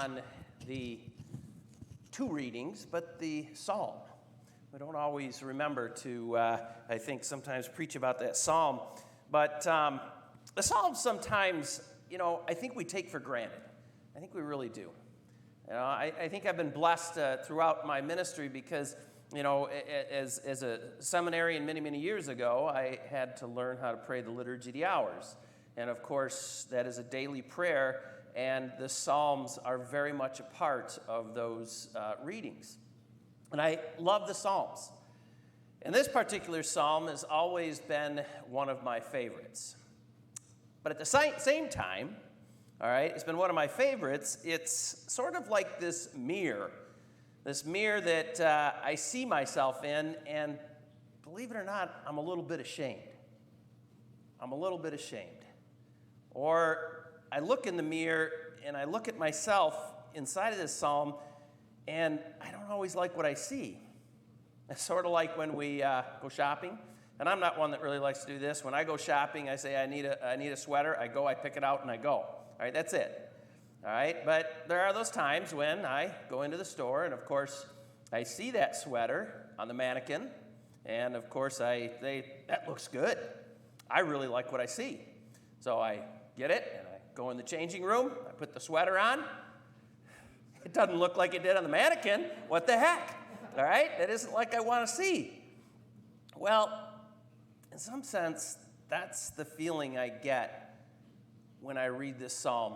on the two readings, but the psalm. We don't always remember to, I think, sometimes preach about that psalm. But the psalms sometimes, I think we take for granted. I think we really do. I think I've been blessed throughout my ministry because, as a seminarian many, many years ago, I had to learn how to pray the Liturgy of the Hours. And, of course, that is a daily prayer, and the Psalms are very much a part of those readings. And I love the Psalms. And this particular psalm has always been one of my favorites. But at the same time, all right, it's been one of my favorites. It's sort of like this mirror that I see myself in, and believe it or not, I'm a little bit ashamed. Or I look in the mirror and I look at myself inside of this psalm, and I don't always like what I see. It's sort of like when we go shopping, and I'm not one that really likes to do this. When I go shopping, I say I need a sweater. I go, I pick it out, and I go. All right, that's it. All right, but there are those times when I go into the store, and of course, I see that sweater on the mannequin, and of course, that looks good. I really like what I see. So I get it, and I go in the changing room, I put the sweater on. It doesn't look like it did on the mannequin. What the heck? All right? That isn't like I want to see. Well, in some sense, that's the feeling I get when I read this psalm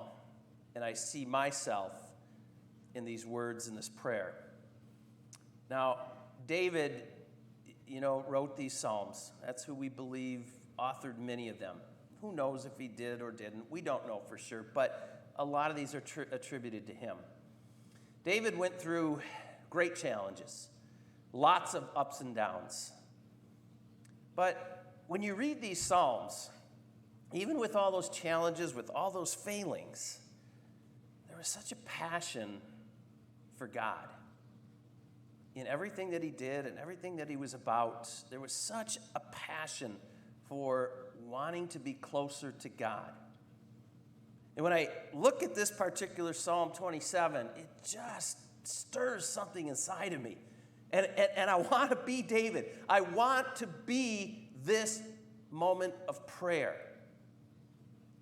and I see myself in these words in this prayer. Now, David, wrote these psalms. That's who we believe authored many of them. Who knows if he did or didn't? We don't know for sure, but a lot of these are attributed to him. David went through great challenges, lots of ups and downs. But when you read these psalms, even with all those challenges, with all those failings, there was such a passion for God. In everything that he did and everything that he was about, there was such a passion for wanting to be closer to God. And when I look at this particular Psalm 27, it just stirs something inside of me. And I want to be David. I want to be this moment of prayer.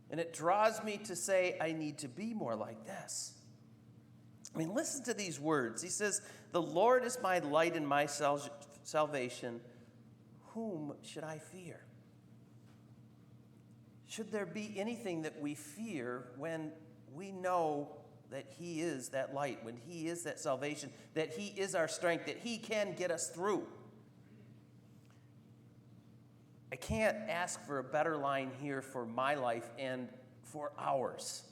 And it draws me to say, I need to be more like this. I mean, listen to these words. He says, "The Lord is my light and my salvation. Whom should I fear?" Should there be anything that we fear when we know that he is that light, when he is that salvation, that he is our strength, that he can get us through? I can't ask for a better line here for my life and for ours.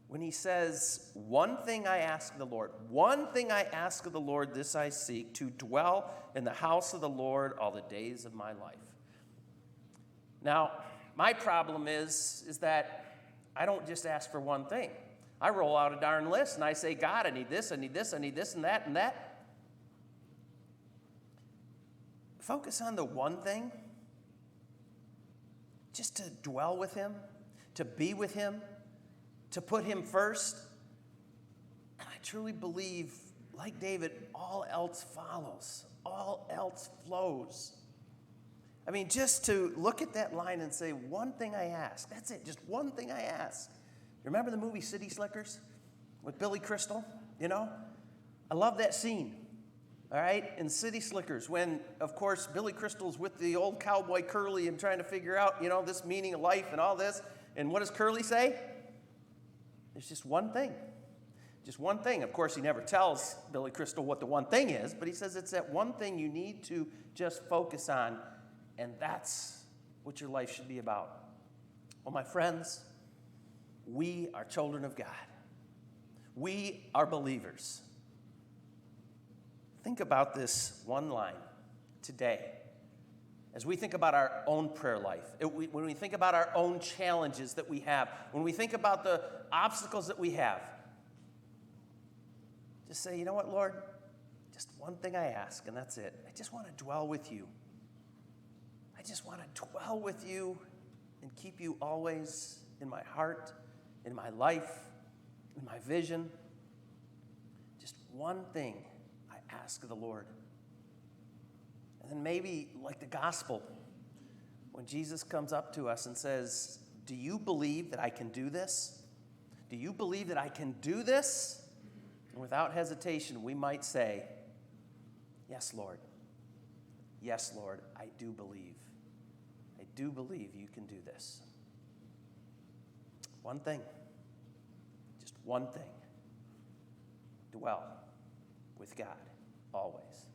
When he says, "One thing I ask of the Lord, one thing I ask of the Lord, this I seek, to dwell in the house of the Lord all the days of my life." Now, my problem is that I don't just ask for one thing. I roll out a darn list and I say, "God, I need this, I need this, I need this, and that, and that." Focus on the one thing. Just to dwell with him, to be with him, to put him first. And I truly believe, like David, all else follows. All else flows. I mean, just to look at that line and say, "One thing I ask." That's it, just one thing I ask. Remember the movie City Slickers with Billy Crystal? I love that scene, all right, in City Slickers when, of course, Billy Crystal's with the old cowboy Curly and trying to figure out, this meaning of life and all this. And what does Curly say? There's just one thing. Just one thing. Of course, he never tells Billy Crystal what the one thing is, but he says it's that one thing you need to just focus on. And that's what your life should be about. Well, my friends, we are children of God. We are believers. Think about this one line today. As we think about our own prayer life, when we think about our own challenges that we have, when we think about the obstacles that we have, just say, "You know what, Lord? Just one thing I ask, and that's it. I just want to dwell with you. I just want to dwell with you and keep you always in my heart, in my life, in my vision. Just one thing I ask of the Lord. And then maybe like the gospel, when Jesus comes up to us and says, do you believe that I can do this? Do you believe that I can do this? And without hesitation, we might say, yes, Lord. Yes, Lord, I do believe. I do believe you can do this. One thing, just one thing. Dwell with God always.